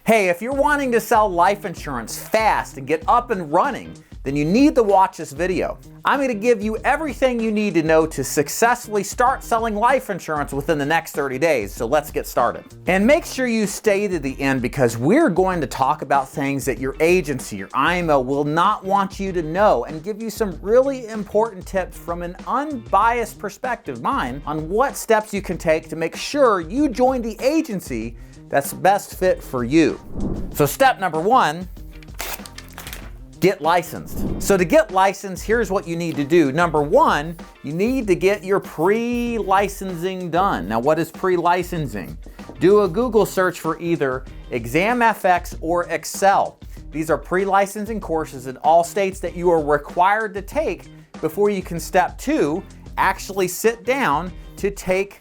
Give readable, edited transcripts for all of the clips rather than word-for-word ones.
Hey, if you're wanting to sell life insurance fast and get up and running, then you need to watch this video. I'm going to give you everything you need to know to successfully start selling life insurance within the next 30 days, so let's get started. And make sure you stay to the end because we're going to talk about things that your agency, your IMO, will not want you to know and give you some really important tips from an unbiased perspective, mine, on what steps you can take to make sure you join the agency that's best fit for you. So step number one, get licensed. So to get licensed, here's what you need to do. Number one, you need to get your pre-licensing done. Now, what is pre-licensing? Do a Google search for either ExamFX or Excel. These are pre-licensing courses in all states that you are required to take before you can step two, actually sit down to take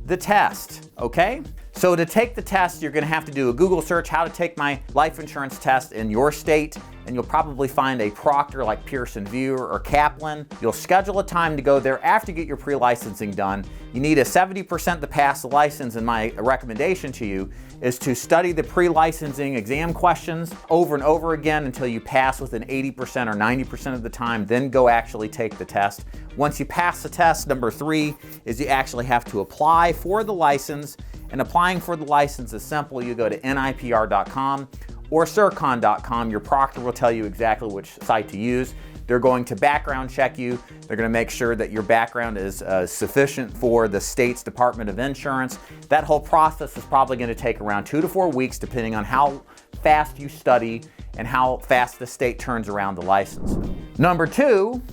the test, okay? So to take the test, you're gonna have to do a Google search, how to take my life insurance test in your state, and you'll probably find a proctor like Pearson VUE or Kaplan. You'll schedule a time to go there after you get your pre-licensing done. You need a 70% to pass the license, and my recommendation to you is to study the pre-licensing exam questions over and over again until you pass within 80% or 90% of the time, then go actually take the test. Once you pass the test, number three is you actually have to apply for the license. And applying for the license is simple. You go to nipr.com or surcon.com. Your proctor will tell you exactly which site to use. They're going to background check you. They're going to make sure that your background is sufficient for the state's Department of Insurance. That whole process is probably going to take around 2 to 4 weeks, depending on how fast you study and how fast the state turns around the license. Number two,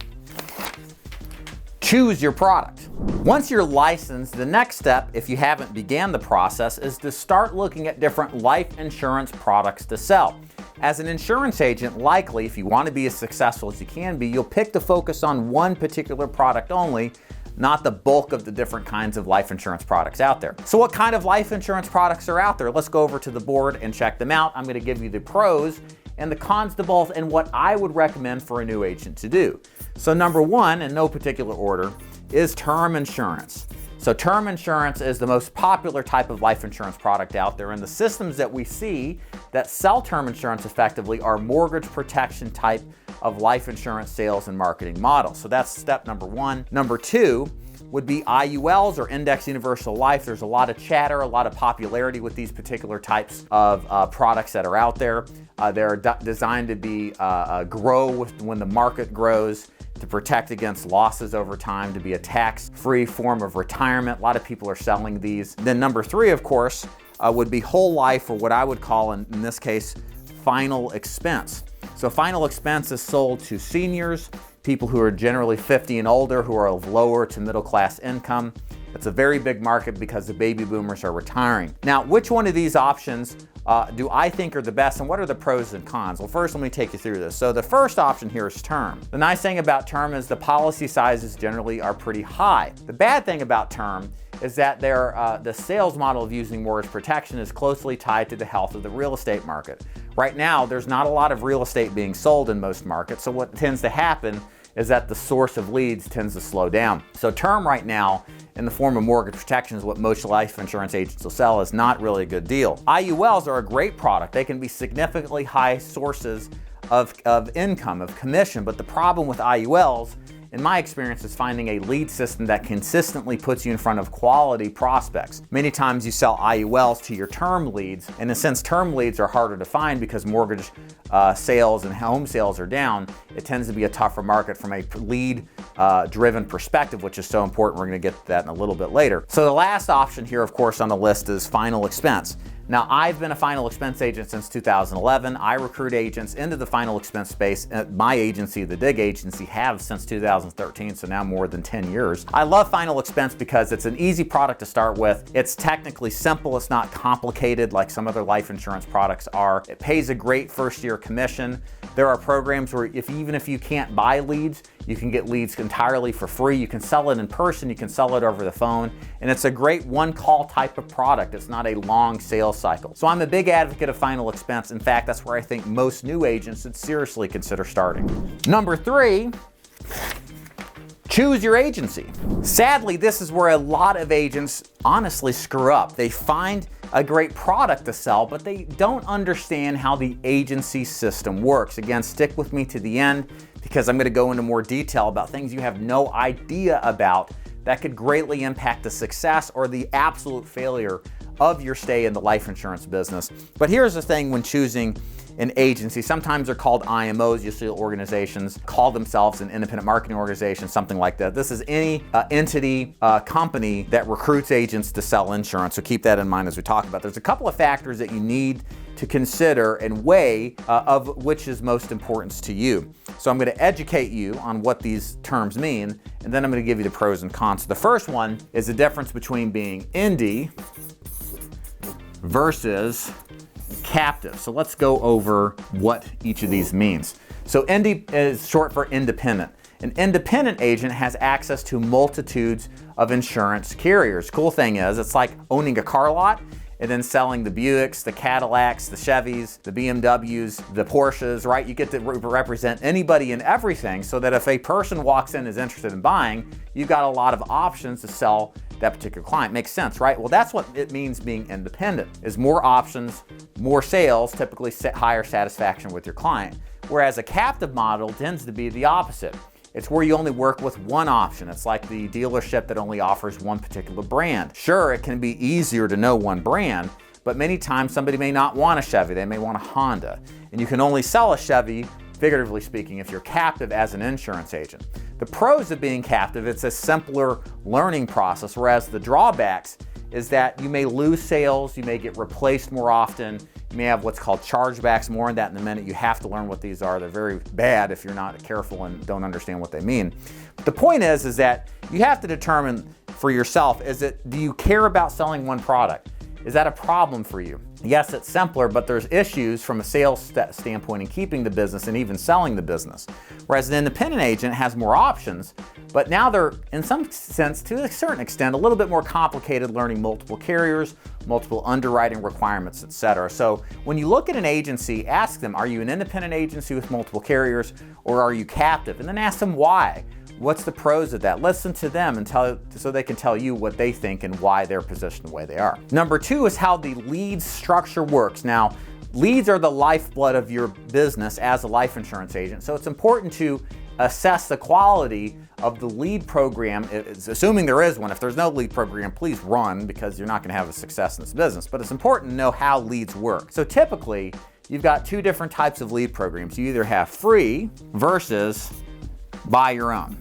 choose your product. Once you're licensed, the next step, if you haven't began the process, is to start looking at different life insurance products to sell. As an insurance agent, likely, if you want to be as successful as you can be, you'll pick to focus on one particular product only, not the bulk of the different kinds of life insurance products out there. So what kind of life insurance products are out there? Let's go over to the board and check them out. I'm going to give you the pros and the cons to both and what I would recommend for a new agent to do. So number one, in no particular order, is term insurance. So term insurance is the most popular type of life insurance product out there, and the systems that we see that sell term insurance effectively are mortgage protection type of life insurance sales and marketing models. So that's step number one. Number two would be IULs or Index Universal Life. There's a lot of chatter, a lot of popularity with these particular types of products that are out there. They're designed to be grow when the market grows, to protect against losses over time, to be a tax-free form of retirement. A lot of people are selling these. Then number three, of course, would be whole life, or what I would call in this case, final expense. So final expense is sold to seniors, people who are generally 50 and older, who are of lower to middle class income. It's a very big market because the baby boomers are retiring. Now, which one of these options do I think are the best, and what are the pros and cons? Well, first, let me take you through this. So the first option here is term. The nice thing about term is the policy sizes generally are pretty high. The bad thing about term is that the sales model of using mortgage protection is closely tied to the health of the real estate market. Right now, there's not a lot of real estate being sold in most markets, so what tends to happen is that the source of leads tends to slow down. So term right now, in the form of mortgage protection, is what most life insurance agents will sell, is not really a good deal. IULs are a great product. They can be significantly high sources of income, of commission, but the problem with IULs, in my experience, is finding a lead system that consistently puts you in front of quality prospects. Many times you sell IULs to your term leads, and in a sense, term leads are harder to find because mortgage sales and home sales are down. It tends to be a tougher market from a lead driven perspective, which is so important. We're going to get to that in a little bit later. So the last option here, of course, on the list is final expense. Now, I've been a final expense agent since 2011. I recruit agents into the final expense space. My agency, the DIG agency, have since 2013, so now more than 10 years. I love final expense because it's an easy product to start with. It's technically simple. It's not complicated like some other life insurance products are. It pays a great first-year commission. There are programs where even if you can't buy leads, you can get leads entirely for free. You can sell it in person, you can sell it over the phone, and it's a great one-call type of product. It's not a long sales cycle. So I'm a big advocate of final expense. In fact, that's where I think most new agents should seriously consider starting. Number three, choose your agency. Sadly, this is where a lot of agents honestly screw up. They find a great product to sell, but they don't understand how the agency system works. Again, stick with me to the end because I'm going to go into more detail about things you have no idea about that could greatly impact the success or the absolute failure of your stay in the life insurance business. But here's the thing when choosing an agency. Sometimes they're called IMOs. You see organizations call themselves an independent marketing organization, something like that. This is any entity, company that recruits agents to sell insurance. So keep that in mind as we talk about. There's a couple of factors that you need to consider and weigh of which is most important to you. So I'm going to educate you on what these terms mean, and then I'm going to give you the pros and cons. So the first one is the difference between being indie versus captive. So let's go over what each of these means. So indie is short for independent. An independent agent has access to multitudes of insurance carriers. Cool thing is, it's like owning a car lot and then selling the Buicks, the Cadillacs, the Chevys, the BMWs, the Porsches, right? You get to represent anybody and everything so that if a person walks in and is interested in buying, you've got a lot of options to sell that particular client. Makes sense, right? Well, that's what it means being independent, is more options, more sales, typically higher satisfaction with your client. Whereas a captive model tends to be the opposite. It's where you only work with one option. It's like the dealership that only offers one particular brand. Sure, it can be easier to know one brand, but many times somebody may not want a Chevy, they may want a Honda. And you can only sell a Chevy, figuratively speaking, if you're captive as an insurance agent. The pros of being captive, it's a simpler learning process, whereas the drawbacks is that you may lose sales, you may get replaced more often, you may have what's called chargebacks. More on that in a minute. You have to learn what these are. They're very bad if you're not careful and don't understand what they mean. But the point is that you have to determine for yourself, do you care about selling one product? Is that a problem for you? Yes, it's simpler, but there's issues from a sales standpoint in keeping the business and even selling the business. Whereas an independent agent has more options, but now they're, in some sense, to a certain extent, a little bit more complicated, learning multiple carriers, multiple underwriting requirements, etc. So when you look at an agency, ask them, are you an independent agency with multiple carriers, or are you captive? And then ask them why. What's the pros of that? Listen to them and so they can tell you what they think and why they're positioned the way they are. Number two is how the leads structure works. Now, leads are the lifeblood of your business as a life insurance agent, so it's important to assess the quality of the lead program, assuming there is one. If there's no lead program, please run, because you're not going to have a success in this business. But it's important to know how leads work. So typically, you've got two different types of lead programs. You either have free versus buy your own.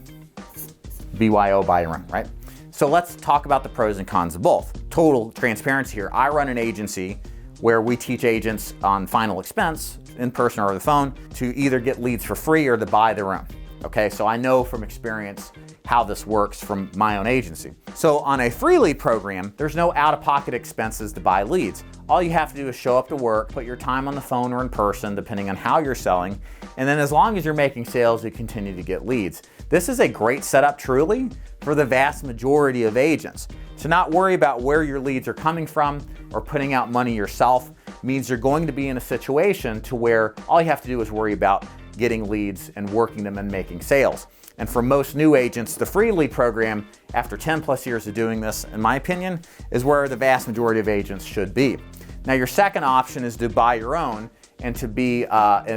BYO, buy your own, right? So let's talk about the pros and cons of both. Total transparency here. I run an agency where we teach agents on final expense, in person or over the phone, to either get leads for free or to buy their own. Okay, so I know from experience how this works from my own agency. So on a free lead program, there's no out-of-pocket expenses to buy leads. All you have to do is show up to work, put your time on the phone or in person, depending on how you're selling, and then as long as you're making sales, you continue to get leads. This is a great setup, truly, for the vast majority of agents. To not worry about where your leads are coming from or putting out money yourself means you're going to be in a situation to where all you have to do is worry about getting leads and working them and making sales. And for most new agents, the free lead program, after 10 plus years of doing this, in my opinion, is where the vast majority of agents should be. Now, your second option is to buy your own and to be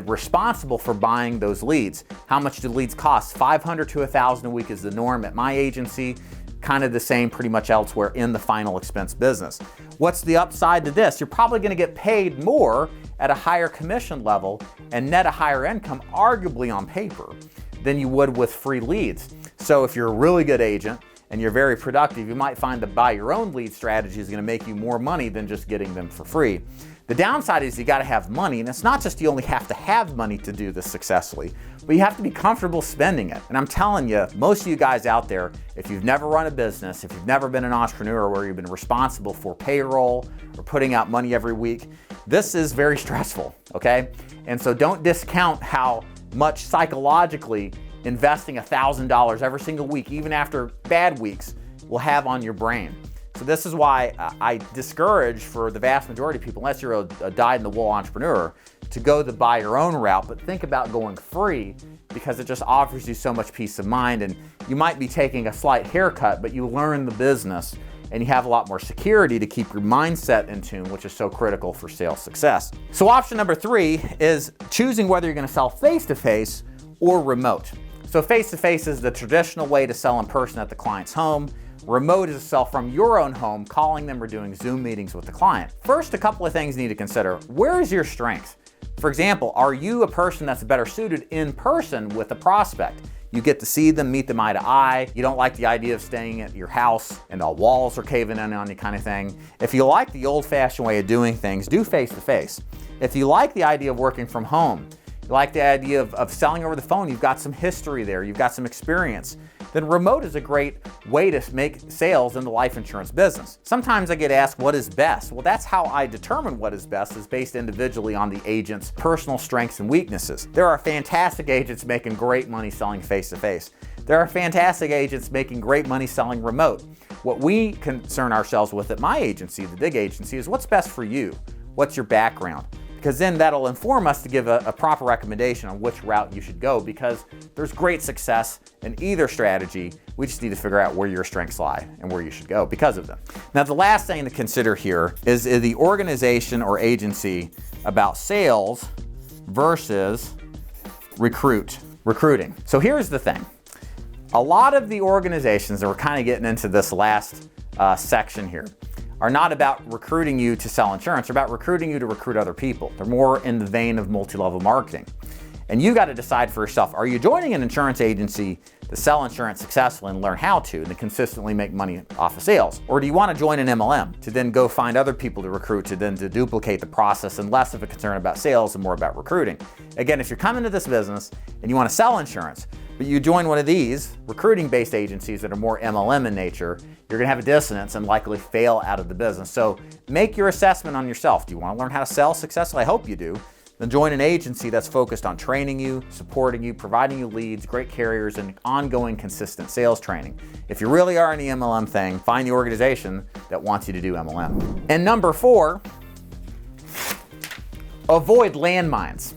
responsible for buying those leads. How much do leads cost? $500 to $1,000 a week is the norm at my agency, kind of the same pretty much elsewhere in the final expense business. What's the upside to this? You're probably gonna get paid more at a higher commission level and net a higher income, arguably on paper, than you would with free leads. So if you're a really good agent and you're very productive, you might find the buy your own lead strategy is gonna make you more money than just getting them for free. The downside is you gotta have money, and it's not just you only have to have money to do this successfully, but you have to be comfortable spending it. And I'm telling you, most of you guys out there, if you've never run a business, if you've never been an entrepreneur where you've been responsible for payroll or putting out money every week, this is very stressful, okay? And so don't discount how much psychologically investing $1,000 every single week, even after bad weeks, will have on your brain. So this is why I discourage, for the vast majority of people, unless you're a dyed-in-the-wool entrepreneur, to go the buy your own route, but think about going free, because it just offers you so much peace of mind, and you might be taking a slight haircut, but you learn the business and you have a lot more security to keep your mindset in tune, which is so critical for sales success. So option number 3 is choosing whether you're going to sell face-to-face or remote. So face-to-face is the traditional way to sell in person at the client's home. Remote is to sell from your own home, calling them or doing Zoom meetings with the client. First, a couple of things you need to consider. Where is your strength? For example, are you a person that's better suited in person with a prospect? You get to see them, meet them eye to eye. You don't like the idea of staying at your house and the walls are caving in on you kind of thing. If you like the old-fashioned way of doing things, do face-to-face. If you like the idea of working from home, you like the idea of selling over the phone, you've got some history there, you've got some experience, then remote is a great way to make sales in the life insurance business. Sometimes I get asked, what is best? Well, that's how I determine what is best, is based individually on the agent's personal strengths and weaknesses. There are fantastic agents making great money selling face-to-face. There are fantastic agents making great money selling remote. What we concern ourselves with at my agency, the big agency, is what's best for you? What's your background? Because then that'll inform us to give a proper recommendation on which route you should go, because there's great success in either strategy. We just need to figure out where your strengths lie and where you should go because of them. Now, the last thing to consider here is the organization or agency about sales versus recruiting. So here's the thing. A lot of the organizations that we're kind of getting into this last section here are not about recruiting you to sell insurance, they're about recruiting you to recruit other people. They're more in the vein of multi-level marketing. And you got to decide for yourself, are you joining an insurance agency to sell insurance successfully and learn how to and to consistently make money off of sales? Or do you want to join an MLM to then go find other people to recruit to duplicate the process and less of a concern about sales and more about recruiting? Again, if you're coming to this business and you want to sell insurance, but you join one of these recruiting-based agencies that are more MLM in nature, you're gonna have a dissonance and likely fail out of the business. So make your assessment on yourself. Do you wanna learn how to sell successfully? I hope you do. Then join an agency that's focused on training you, supporting you, providing you leads, great carriers, and ongoing consistent sales training. If you really are in the MLM thing, find the organization that wants you to do MLM. And number 4, avoid landmines.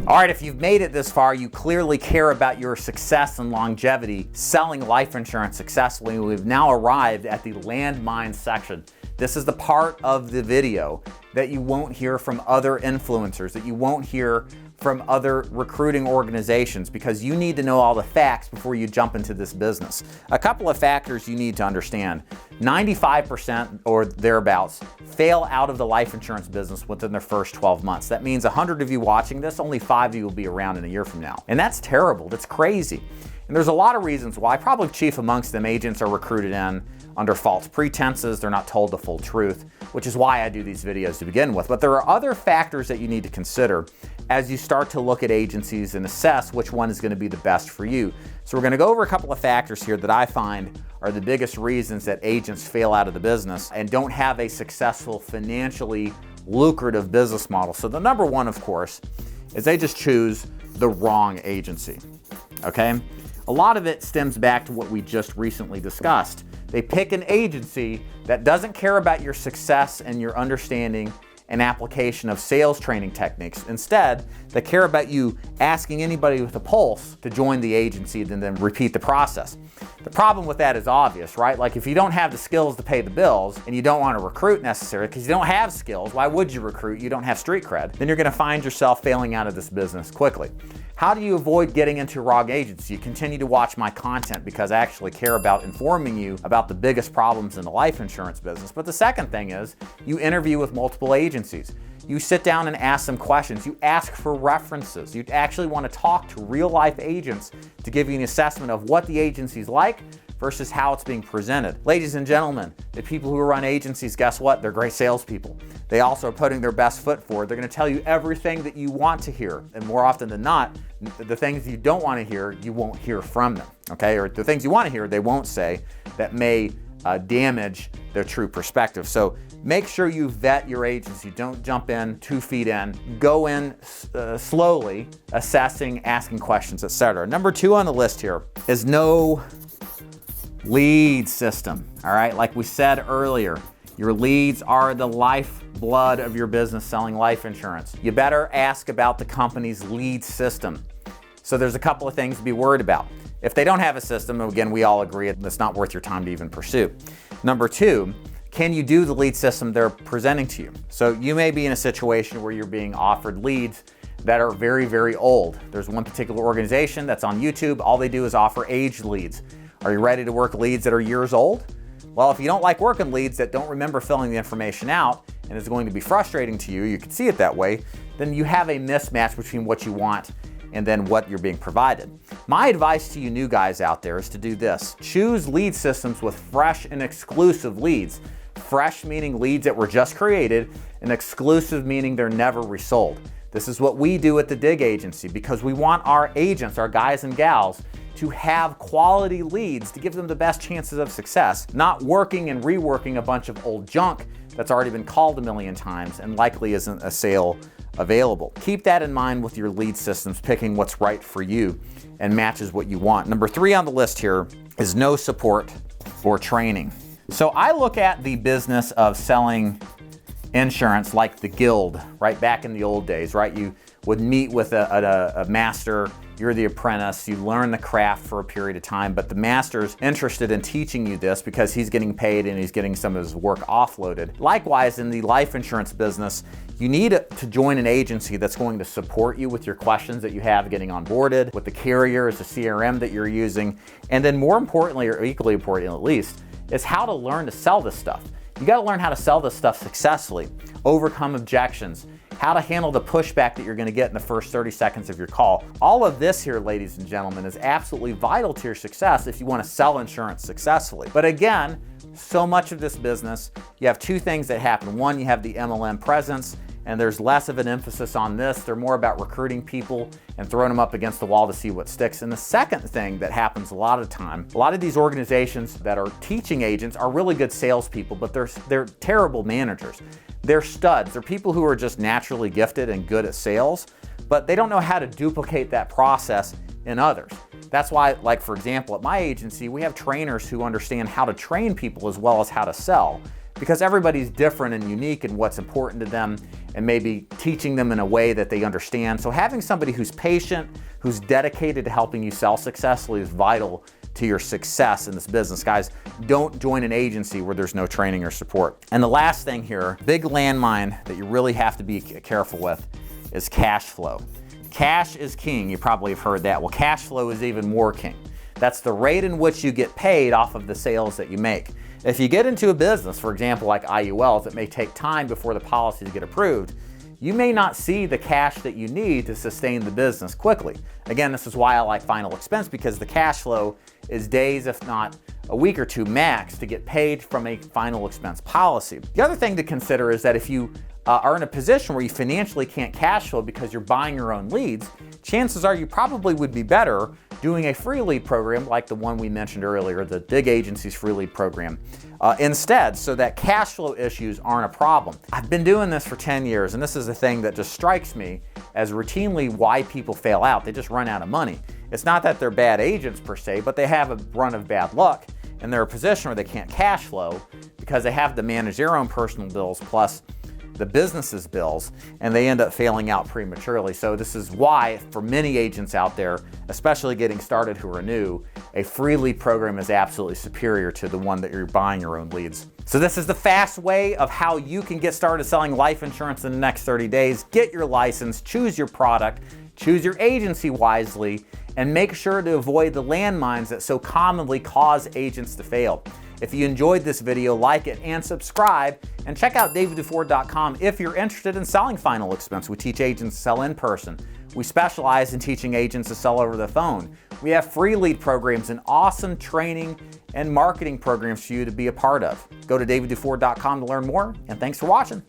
All right, if you've made it this far, you clearly care about your success and longevity selling life insurance successfully. We've now arrived at the landmines section. This is the part of the video that you won't hear from other influencers, that you won't hear from other recruiting organizations, because you need to know all the facts before you jump into this business. A couple of factors you need to understand. 95% or thereabouts fail out of the life insurance business within their first 12 months. That means 100 of you watching this, only 5 of you will be around in a year from now. And that's terrible, that's crazy. And there's a lot of reasons why. Probably chief amongst them, agents are recruited in under false pretenses. They're not told the full truth, which is why I do these videos to begin with. But there are other factors that you need to consider as you start to look at agencies and assess which one is going to be the best for you. So we're going to go over a couple of factors here that I find are the biggest reasons that agents fail out of the business and don't have a successful, financially lucrative business model. So the number one, of course, is they just choose the wrong agency, okay? A lot of it stems back to what we just recently discussed. They pick an agency that doesn't care about your success and your understanding and application of sales training techniques. Instead, they care about you asking anybody with a pulse to join the agency and then repeat the process. The problem with that is obvious, right? Like if you don't have the skills to pay the bills and you don't want to recruit necessarily because you don't have skills, why would you recruit? You don't have street cred. Then you're going to find yourself failing out of this business quickly. How do you avoid getting into a wrong agency? You continue to watch my content because I actually care about informing you about the biggest problems in the life insurance business. But the second thing is you interview with multiple agencies. You sit down and ask them questions. You ask for references. You actually want to talk to real life agents to give you an assessment of what the agency's like versus how it's being presented. Ladies and gentlemen, the people who run agencies, guess what? They're great salespeople. They also are putting their best foot forward. They're going to tell you everything that you want to hear. And more often than not, the things you don't want to hear, you won't hear from them, okay? Or the things you want to hear, they won't say, that may damage their true perspective. So make sure you vet your agency. Don't jump in 2 feet in. Go in slowly, assessing, asking questions, etc. Number 2 on the list here is no lead system. All right, like we said earlier, your leads are the lifeblood of your business selling life insurance. You better ask about the company's lead system. So there's a couple of things to be worried about. If they don't have a system, again, we all agree it's not worth your time to even pursue. Number two, can you do the lead system they're presenting to you? So you may be in a situation where you're being offered leads that are very, very old. There's one particular organization that's on YouTube. All they do is offer aged leads. Are you ready to work leads that are years old? Well, if you don't like working leads that don't remember filling the information out and is going to be frustrating to you, you can see it that way, then you have a mismatch between what you want and then what you're being provided. My advice to you new guys out there is to do this. Choose lead systems with fresh and exclusive leads. Fresh meaning leads that were just created, and exclusive meaning they're never resold. This is what we do at the Dig Agency because we want our agents, our guys and gals, to have quality leads to give them the best chances of success, not working and reworking a bunch of old junk that's already been called a million times and likely isn't a sale available. Keep that in mind with your lead systems, picking what's right for you and matches what you want. Number three on the list here is no support or training. So I look at the business of selling insurance like the guild, right back in the old days, right? You would meet with a master, you're the apprentice, you learn the craft for a period of time, but the master's interested in teaching you this because he's getting paid and he's getting some of his work offloaded. Likewise, in the life insurance business, you need to join an agency that's going to support you with your questions that you have getting onboarded, with the carriers, the CRM that you're using, and then more importantly, or equally important at least, is how to learn to sell this stuff. You got to learn how to sell this stuff successfully, overcome objections, how to handle the pushback that you're going to get in the first 30 seconds of your call. All of this here, ladies and gentlemen, is absolutely vital to your success if you want to sell insurance successfully. But again, so much of this business, you have two things that happen. One, you have the MLM presence, and there's less of an emphasis on this. They're more about recruiting people and throwing them up against the wall to see what sticks. And the second thing that happens a lot of time, a lot of these organizations that are teaching agents are really good salespeople, but they're terrible managers. They're studs. They're people who are just naturally gifted and good at sales, but they don't know how to duplicate that process in others. That's why, like for example, at my agency, we have trainers who understand how to train people as well as how to sell, because everybody's different and unique in what's important to them and maybe teaching them in a way that they understand. So having somebody who's patient, who's dedicated to helping you sell successfully is vital to your success in this business. Guys, don't join an agency where there's no training or support. And the last thing here, big landmine that you really have to be careful with is cash flow. Cash is king. You probably have heard that. Well, cash flow is even more king. That's the rate in which you get paid off of the sales that you make. If you get into a business, for example, like IULs, it may take time before the policies get approved. You may not see the cash that you need to sustain the business quickly. Again, this is why I like final expense, because the cash flow is days, if not a week or two max, to get paid from a final expense policy. The other thing to consider is that if you are in a position where you financially can't cash flow because you're buying your own leads, chances are you probably would be better doing a free lead program like the one we mentioned earlier, the Dig Agency's free lead program, instead, so that cash flow issues aren't a problem. I've been doing this for 10 years, and this is the thing that just strikes me as routinely why people fail out. They just run out of money. It's not that they're bad agents per se, but they have a run of bad luck, and they're in a position where they can't cash flow because they have to manage their own personal bills plus the business's bills, and they end up failing out prematurely. So this is why, for many agents out there, especially getting started who are new, a free lead program is absolutely superior to the one that you're buying your own leads. So this is the fast way of how you can get started selling life insurance in the next 30 days. Get your license, choose your product, choose your agency wisely, and make sure to avoid the landmines that so commonly cause agents to fail. If you enjoyed this video, like it and subscribe, and check out daviddufour.com if you're interested in selling final expense. We teach agents to sell in person. We specialize in teaching agents to sell over the phone. We have free lead programs and awesome training and marketing programs for you to be a part of. Go to daviddufour.com to learn more, and thanks for watching.